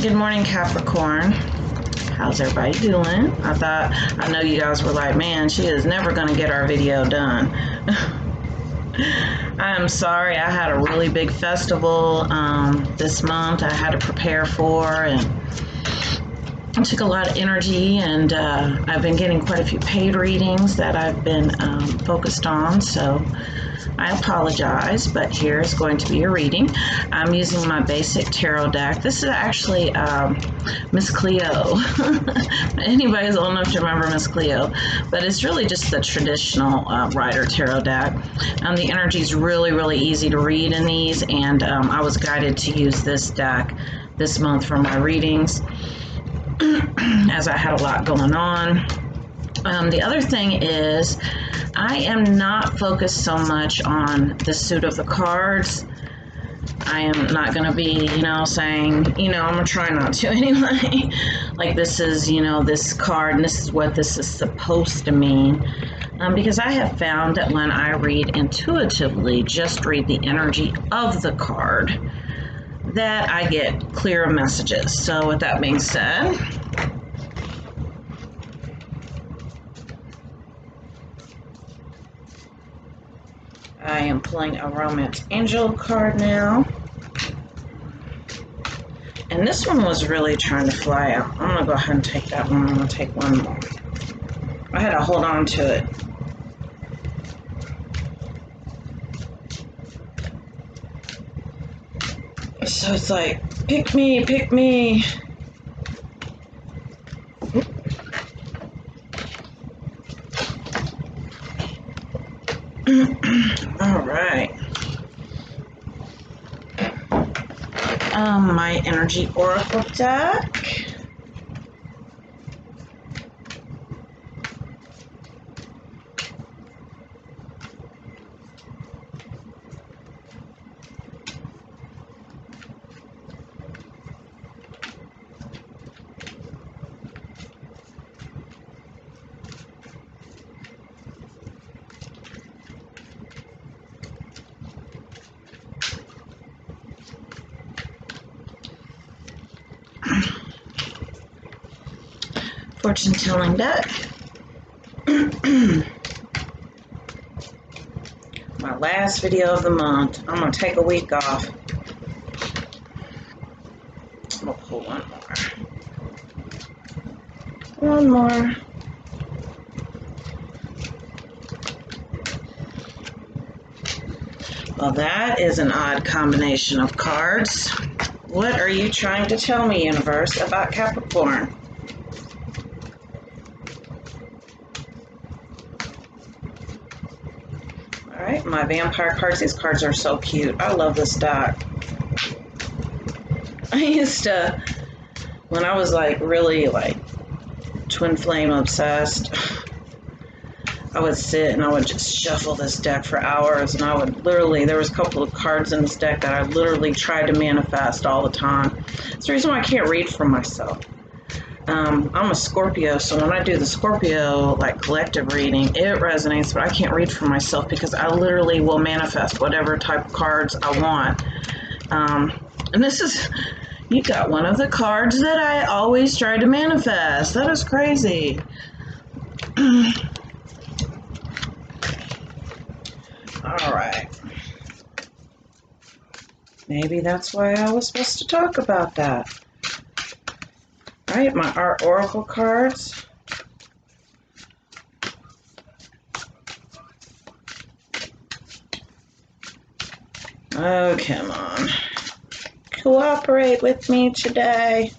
Good morning, Capricorn. How's everybody doing? I know you guys were like, man, she is never going to get our video done. I am sorry. I had a really big festival this month I had to prepare for, and it took a lot of energy, and I've been getting quite a few paid readings that I've been focused on, so I apologize, but here's going to be a reading. I'm using my basic tarot deck. This is actually Miss Cleo. Anybody's old enough to remember Miss Cleo, but it's really just the traditional Rider tarot deck. The energy is really, really easy to read in these, and I was guided to use this deck this month for my readings as I had a lot going on. The other thing is, I am not focused so much on the suit of the cards. I am not going to be, saying, I'm going to try not to anyway. Like, this is, this card, and this is what this is supposed to mean. Because I have found that when I read intuitively, just read the energy of the card, that I get clearer messages. So with that being said, I am pulling a Romance Angel card now. And this one was really trying to fly out. I'm going to go ahead and take that one. I'm going to take one more. I had to hold on to it. So it's like, pick me, pick me. All right. My energy oracle deck. Fortune telling deck. My last video of the month. I'm going to take a week off. I'm going to pull one more. One more. Well, that is an odd combination of cards. What are you trying to tell me, universe, about Capricorn? Alright, my vampire cards. These cards are so cute. I love this deck. I used to, when I was really twin flame obsessed, I would sit and I would just shuffle this deck for hours, and I would literally, there was a couple of cards in this deck that I literally tried to manifest all the time. It's the reason why I can't read for myself. I'm a Scorpio, so when I do the Scorpio collective reading, it resonates, but I can't read for myself because I literally will manifest whatever type of cards I want. And this is, you got one of the cards that I always try to manifest. That is crazy. All right. Maybe that's why I was supposed to talk about that. All right, my art oracle cards. Oh, come on. Cooperate with me today.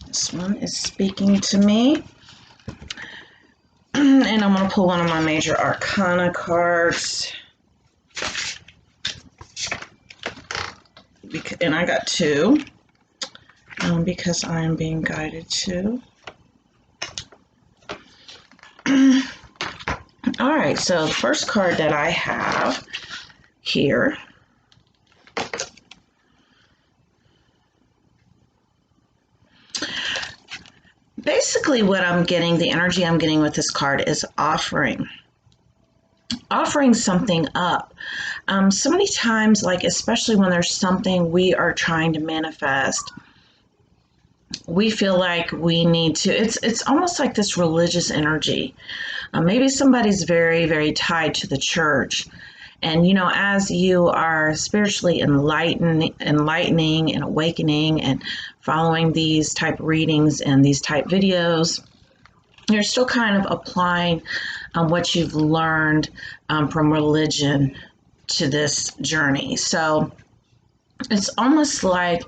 This one is speaking to me. And I'm going to pull one of my major arcana cards. And I got two, because I am being guided to. All right, so the first card that I have here basically what I'm getting, the energy I'm getting with this card is offering. offering something up. So many times, like especially when there's something we are trying to manifest, we feel like we need to. It's almost like this religious energy. Maybe somebody's very very tied to the church, and as you are spiritually enlightening and awakening and following these type readings and these type videos, you're still kind of applying what you've learned from religion to this journey. So it's almost like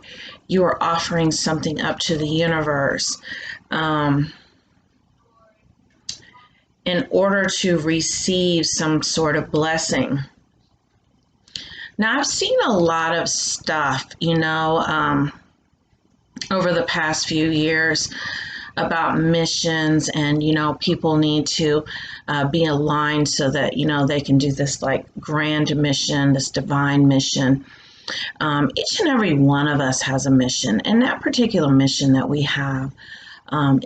you are offering something up to the universe um, in order to receive some sort of blessing. Now, I've seen a lot of stuff, over the past few years about missions, and people need to be aligned so that they can do this like grand mission, this divine mission. Each and every one of us has a mission, and that particular mission that we have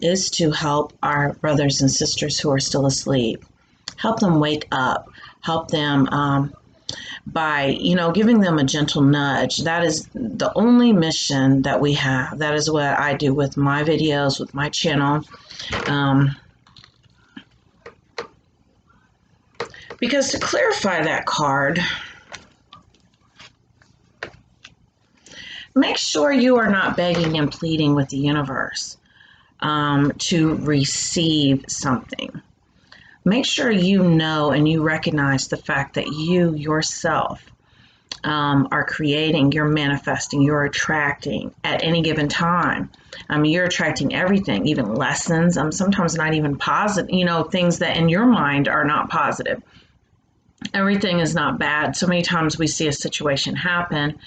is to help our brothers and sisters who are still asleep, help them wake up, help them by giving them a gentle nudge. That is the only mission that we have. That is what I do with my videos, with my channel. Because to clarify that card, make sure you are not begging and pleading with the universe to receive something. Make sure you know and you recognize the fact that you yourself are creating, you're manifesting, you're attracting at any given time. You're attracting everything, even lessons, sometimes not even positive, things that in your mind are not positive. Everything is not bad. So many times we see a situation happen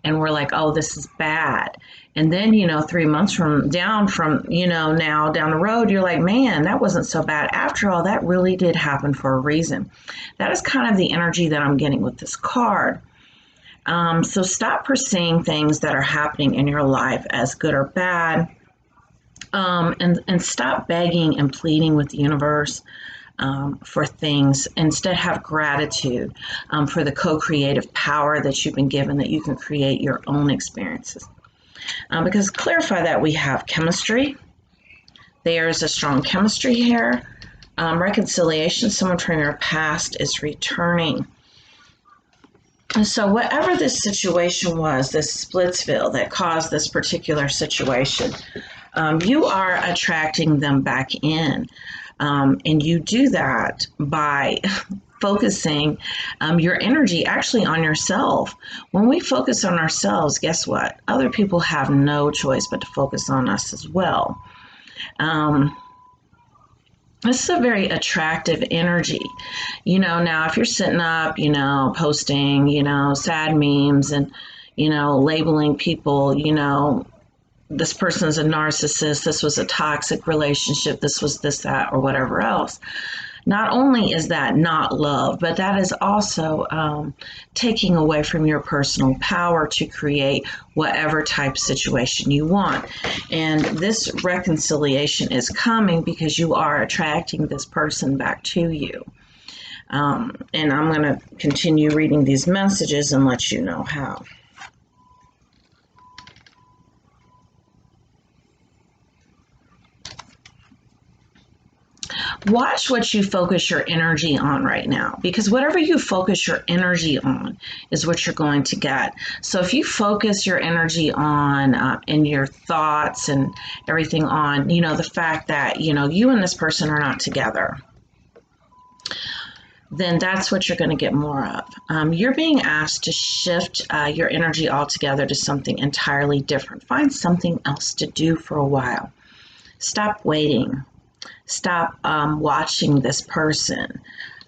and we're like, oh, this is bad. And then, 3 months now down the road, you're like, man, that wasn't so bad. After all, that really did happen for a reason. That is kind of the energy that I'm getting with this card. So stop perceiving things that are happening in your life as good or bad, and stop begging and pleading with the universe for things. Instead, have gratitude for the co-creative power that you've been given, that you can create your own experiences. Because clarify that we have chemistry. There is a strong chemistry here. Reconciliation, someone from your past is returning. And so whatever this situation was, this Splitsville that caused this particular situation, you are attracting them back in. And you do that by focusing your energy actually on yourself. When we focus on ourselves, guess what? Other people have no choice but to focus on us as well. This is a very attractive energy. Now if you're sitting up, posting, sad memes and, labeling people, this person's a narcissist, this was a toxic relationship, this was this, that, or whatever else. Not only is that not love, but that is also taking away from your personal power to create whatever type situation you want. And this reconciliation is coming because you are attracting this person back to you. And I'm going to continue reading these messages and let you know how. Watch what you focus your energy on right now, because whatever you focus your energy on is what you're going to get. So if you focus your energy on and your thoughts and everything on, the fact that, you and this person are not together, then that's what you're going to get more of. You're being asked to shift your energy altogether to something entirely different. Find something else to do for a while. Stop waiting. Stop watching this person.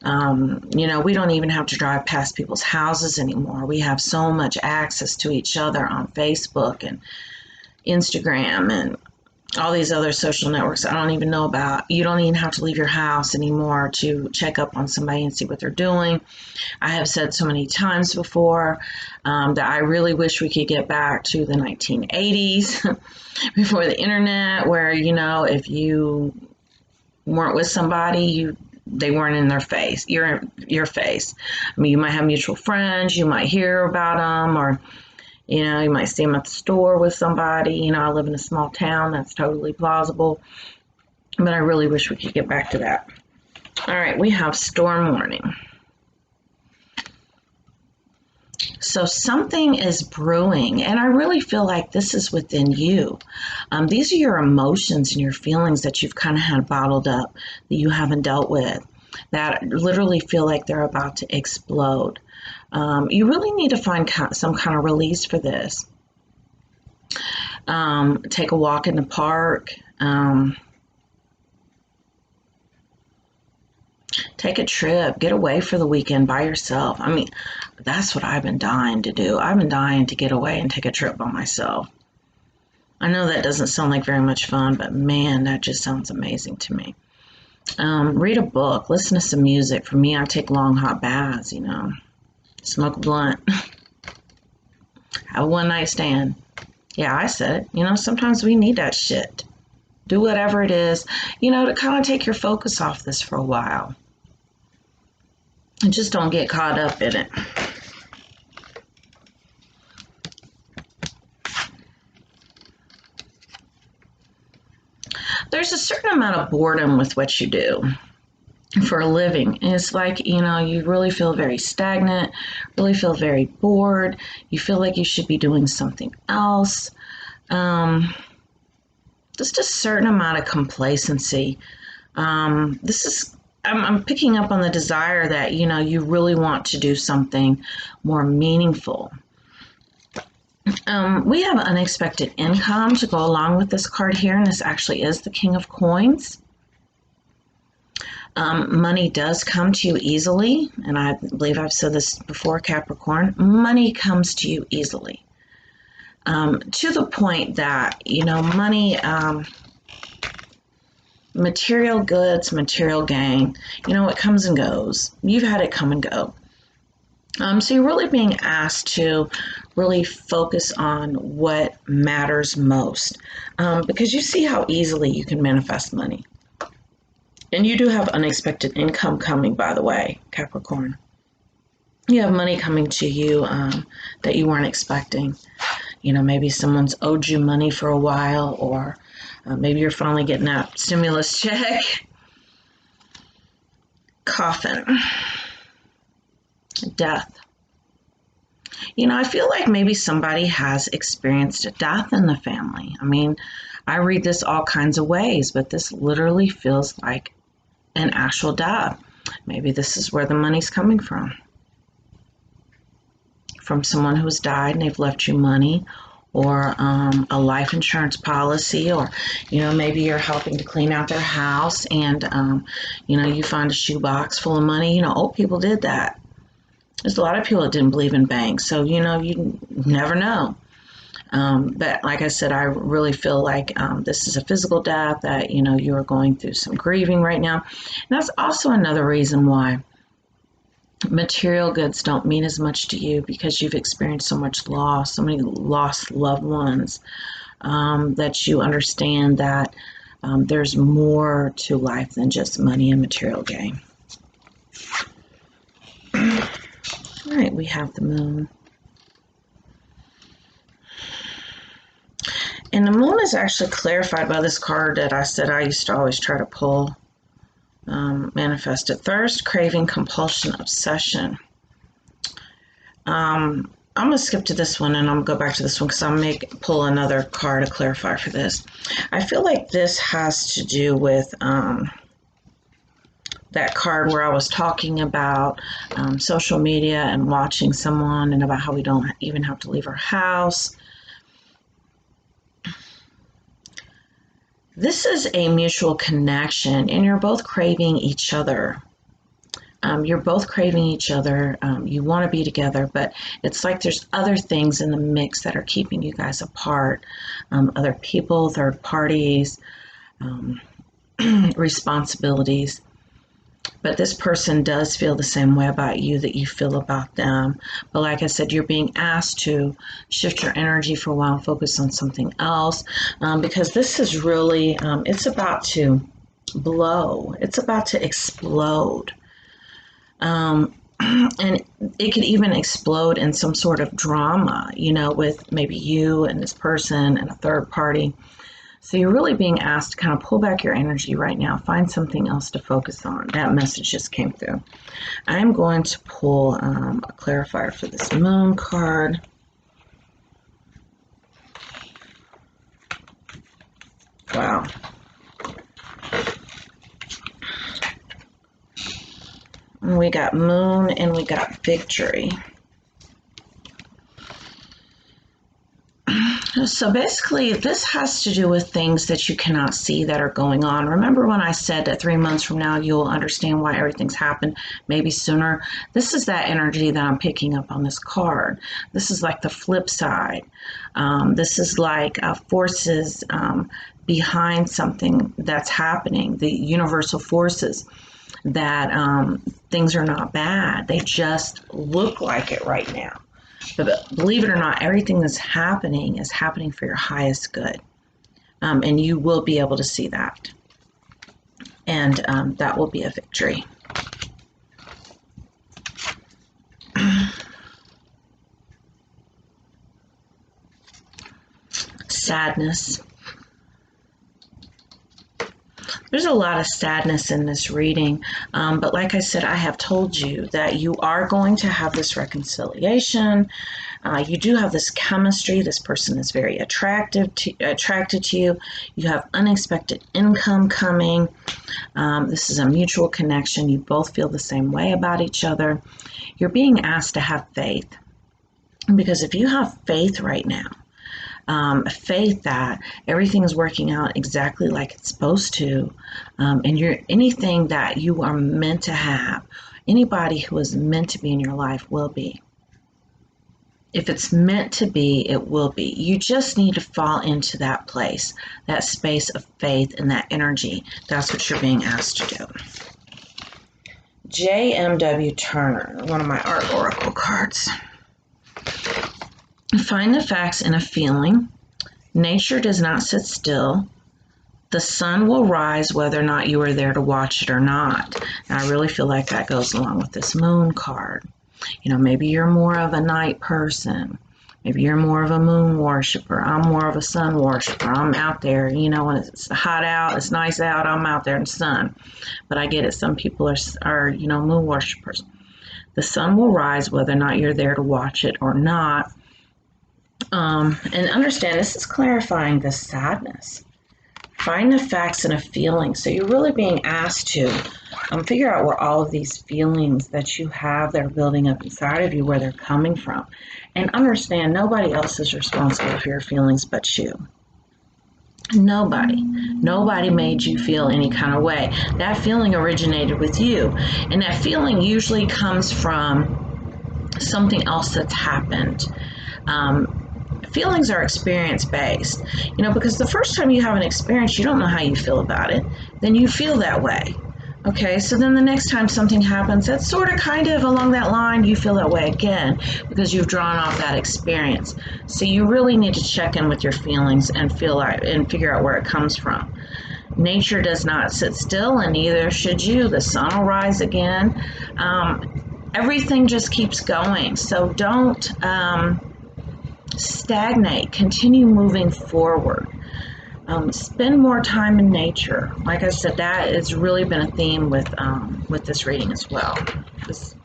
We don't even have to drive past people's houses anymore. We have so much access to each other on Facebook and Instagram and all these other social networks I don't even know about. You don't even have to leave your house anymore to check up on somebody and see what they're doing. I have said so many times before that I really wish we could get back to the 1980s before the internet, where, if you weren't with somebody, you they weren't in their face, your face. I mean, you might have mutual friends, you might hear about them, or you might see them at the store with somebody. I live in a small town. That's totally plausible. But I really wish we could get back to that. All right, we have storm warning. So something is brewing, and I really feel like this is within you. These are your emotions and your feelings that you've kind of had bottled up, that you haven't dealt with, that literally feel like they're about to explode. You really need to find some kind of release for this. Take a walk in the park. Take a trip. Get away for the weekend by yourself. I mean, that's what I've been dying to do. I've been dying to get away and take a trip by myself. I know that doesn't sound like very much fun, but man, that just sounds amazing to me. Read a book. Listen to some music. For me, I take long, hot baths, Smoke a blunt. Have a one-night stand. Yeah, I said it. Sometimes we need that shit. Do whatever it is, to kind of take your focus off this for a while. And just don't get caught up in it. There's a certain amount of boredom with what you do for a living. And it's like, you really feel very stagnant, really feel very bored. You feel like you should be doing something else. Just a certain amount of complacency. I'm picking up on the desire that, you really want to do something more meaningful. We have unexpected income to go along with this card here, and this actually is the King of Coins. Money does come to you easily, and I believe I've said this before, Capricorn. Money comes to you easily. To the point that, money, material goods, material gain, it comes and goes. You've had it come and go. So you're really being asked to really focus on what matters most, because you see how easily you can manifest money. And you do have unexpected income coming, by the way, Capricorn. You have money coming to you that you weren't expecting. Maybe someone's owed you money for a while, or maybe you're finally getting that stimulus check. Coffin. Death. I feel like maybe somebody has experienced a death in the family. I mean, I read this all kinds of ways, but this literally feels like an actual death. Maybe this is where the money's coming from someone who's died and they've left you money, or a life insurance policy, or maybe you're helping to clean out their house, and you find a shoebox full of money. Old people did that. There's a lot of people that didn't believe in banks, so you never know. But like I said, I really feel like this is a physical death, that you are going through some grieving right now. And that's also another reason why material goods don't mean as much to you, because you've experienced so much loss, so many lost loved ones, that you understand that there's more to life than just money and material gain. All right, we have the moon. And the moon is actually clarified by this card that I said I used to always try to pull. Manifested thirst, craving, compulsion, obsession. I'm going to skip to this one, and I'm going to go back to this one because I'll pull another card to clarify for this. I feel like this has to do with that card where I was talking about social media and watching someone, and about how we don't even have to leave our house. This is a mutual connection, and you're both craving each other. You're both craving each other. You want to be together, but it's like there's other things in the mix that are keeping you guys apart. Other people, third parties, responsibilities. But this person does feel the same way about you that you feel about them. But like I said, you're being asked to shift your energy for a while and focus on something else, because this is really, it's about to blow. It's about to explode. And it could even explode in some sort of drama, with maybe you and this person and a third party. So you're really being asked to kind of pull back your energy right now, find something else to focus on. That message just came through. I'm going to pull a clarifier for this moon card. Wow. And we got moon and we got victory. So basically, this has to do with things that you cannot see that are going on. Remember when I said that 3 months from now, you'll understand why everything's happened, maybe sooner? This is that energy that I'm picking up on this card. This is like the flip side. This is like forces behind something that's happening, the universal forces that things are not bad. They just look like it right now. But believe it or not, everything that's happening is happening for your highest good. And you will be able to see that. And that will be a victory. Sadness. There's a lot of sadness in this reading, but like I said, I have told you that you are going to have this reconciliation. You do have this chemistry. This person is very attracted to you. You have unexpected income coming. This is a mutual connection. You both feel the same way about each other. You're being asked to have faith, because if you have faith right now, faith that everything is working out exactly like it's supposed to, and anything that you are meant to have, anybody who is meant to be in your life will be. If it's meant to be, it will be. You just need to fall into that place, that space of faith and that energy. That's what you're being asked to do. J.M.W. Turner, one of my art oracle cards. Find the facts in a feeling. Nature does not sit still. The sun will rise whether or not you are there to watch it or not. And I really feel like that goes along with this moon card. Maybe you're more of a night person. Maybe you're more of a moon worshiper. I'm more of a sun worshiper. I'm out there, when it's hot out, it's nice out, I'm out there in the sun. But I get it. Some people are moon worshipers. The sun will rise whether or not you're there to watch it or not. And understand, this is clarifying the sadness. Find the facts in a feeling. So you're really being asked to figure out where all of these feelings that you have that are building up inside of you, where they're coming from. And understand, nobody else is responsible for your feelings but you. Nobody made you feel any kind of way. That feeling originated with you. And that feeling usually comes from something else that's happened. Feelings are experience based, because the first time you have an experience, you don't know how you feel about it. Then you feel that way. Okay, so then the next time something happens, that's sort of kind of along that line, you feel that way again because you've drawn off that experience. So you really need to check in with your feelings and figure out where it comes from. Nature does not sit still, and neither should you. The sun will rise again. Everything just keeps going. So don't stagnate. Continue moving forward. Spend more time in nature. Like I said, that has really been a theme with this reading as well. This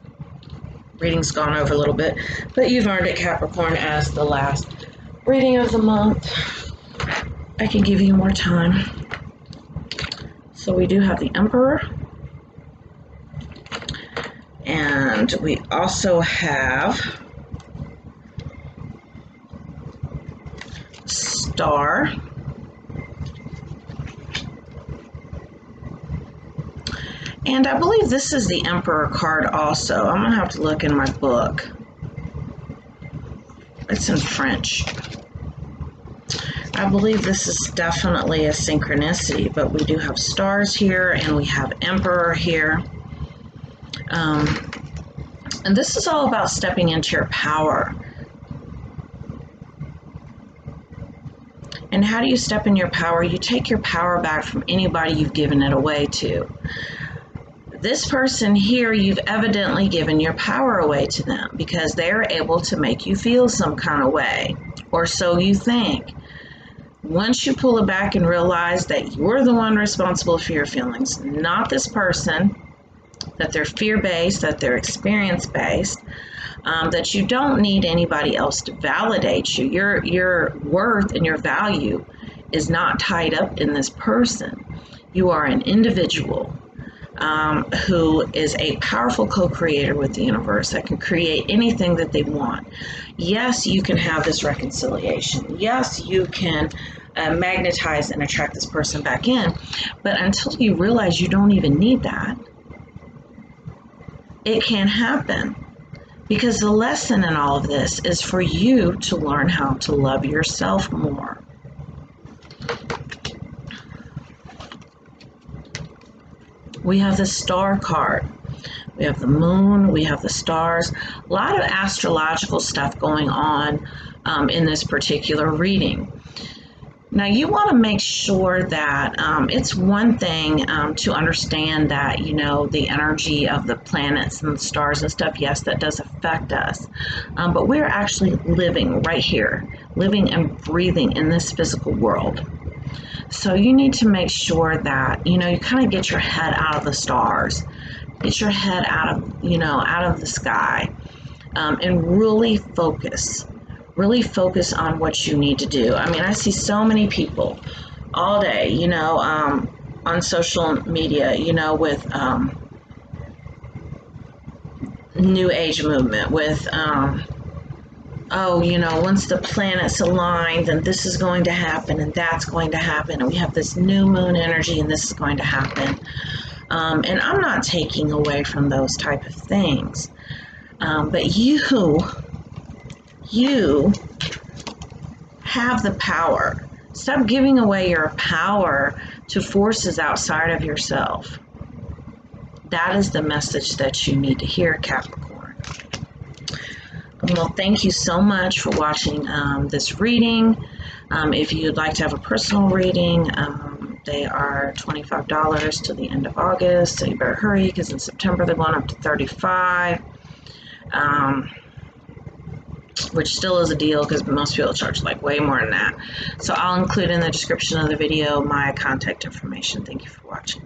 reading's gone over a little bit, but you've earned it, Capricorn, as the last reading of the month. I can give you more time. So we do have the Emperor, and we also have Star. And I believe this is the Emperor card also. I'm going to have to look in my book. It's in French. I believe this is definitely a synchronicity, but we do have stars here and we have Emperor here. And this is all about stepping into your power And how do you step in your power? You take your power back from anybody you've given it away to. This person here, you've evidently given your power away to them because they're able to make you feel some kind of way, or so you think. Once you pull it back and realize that you're the one responsible for your feelings, not this person, that they're fear-based, that they're experience-based, that you don't need anybody else to validate you. Your worth and your value is not tied up in this person. You are an individual who is a powerful co-creator with the universe that can create anything that they want. Yes, you can have this reconciliation. Yes, you can magnetize and attract this person back in. But until you realize you don't even need that, it can't happen. Because the lesson in all of this is for you to learn how to love yourself more. We have the star card. We have the moon, we have the stars, a lot of astrological stuff going on in this particular reading. Now, you want to make sure that it's one thing to understand that, the energy of the planets and the stars and stuff, yes, that does affect us. But we're actually living right here, living and breathing in this physical world. So you need to make sure that, you kind of get your head out of the stars, get your head out of the sky, and really focus on what you need to do. I mean, I see so many people all day, on social media, with New Age movement, with once the planets align, then this is going to happen and that's going to happen, and we have this new moon energy and this is going to happen. And I'm not taking away from those type of things, but you have the power. Stop giving away your power to forces outside of yourself. That is the message that you need to hear, Capricorn. Well, thank you so much for watching this reading. If you'd like to have a personal reading, they are $25 till the end of August, so you better hurry because in September they're going up to $35, which still is a deal because most people charge like way more than that. So I'll include in the description of the video my contact information. Thank you for watching.